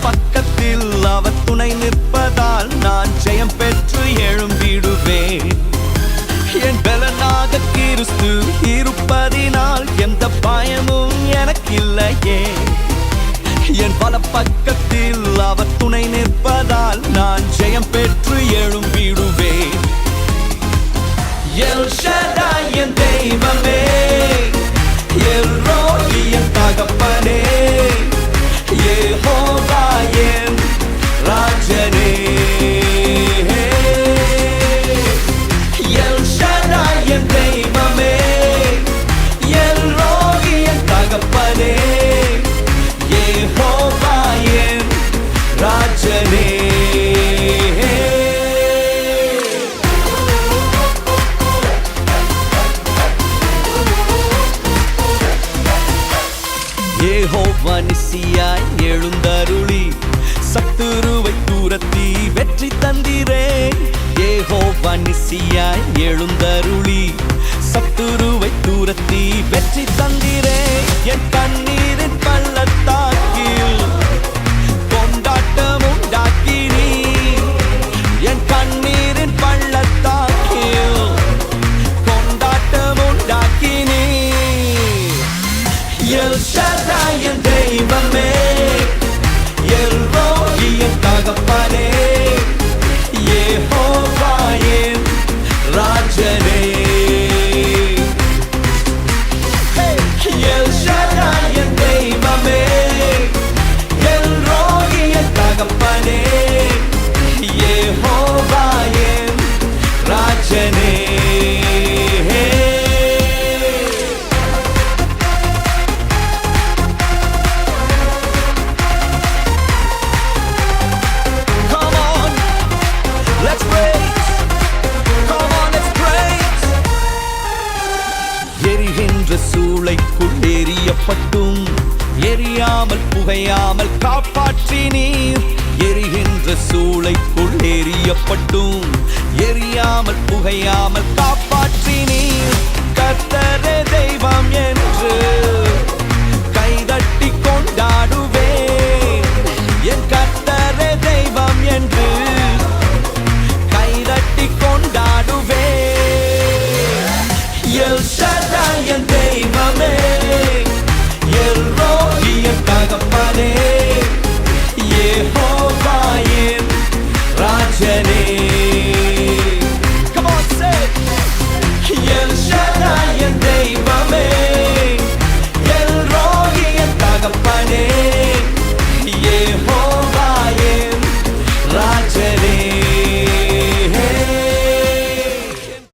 பக்கத்தில் அவர் துணை நிற்பதால் நான் ஜெயம் பெற்று எழும்பிடுவேன். என் பலனாக கிறிஸ்து இருப்பதினால் எந்த பயமும் எனக்கில்லையே. என் வலப்பக்கத்தில் அவர் துணை நிற்பதால் நான் ஜெயம் பெற்று எழும்பிடுவேன். எல் ஷடாய் என் தெய்வமே, எல் ரோயி என் தகப்பனே, யெகோவா என் ராஜனே. எல் ஷடாய் என் தெய்வமே, எல் ரோயி என் தகப்பனே, யெகோவா என் ராஜனே. யெகோவா நிசியாய் எழுந்தருளி சத்துருவை துரத்தி வெற்றி தந்திரே. யெகோவா நிசியாய் எழுந்தருளி சத்துருவை துரத்தி வெற்றி தந்திரே. என் கண்ணீரின் பள்ளத்தாக்கில் கொண்டாட்டம் உண்டாக்கினீ. என் கண்ணீரின் பள்ளத்தாக்கில் கொண்டாட்டம் உண்டாக்கினீ. எல் ஷடாய் என் தெய்வமே, எல் ரோயி என் தகப்பனே, யெகோவா என் ராஜனே. எல் ஷடாய் என் தெய்வமே, எல் ரோயி என் தகப்பனே, யெகோவா என் ராஜனே. எரிகின்ற சூளைக்குள் எரியப்பட்டும் எரியாமல் புகையாமல் காப்பாற்றினீர். எரிகின்ற சூளைக்குள் எரியப்பட்டும் எரியாமல் புகையாமல் காப்பாற்றினீர். கர்த்தரே தெய்வம் என்று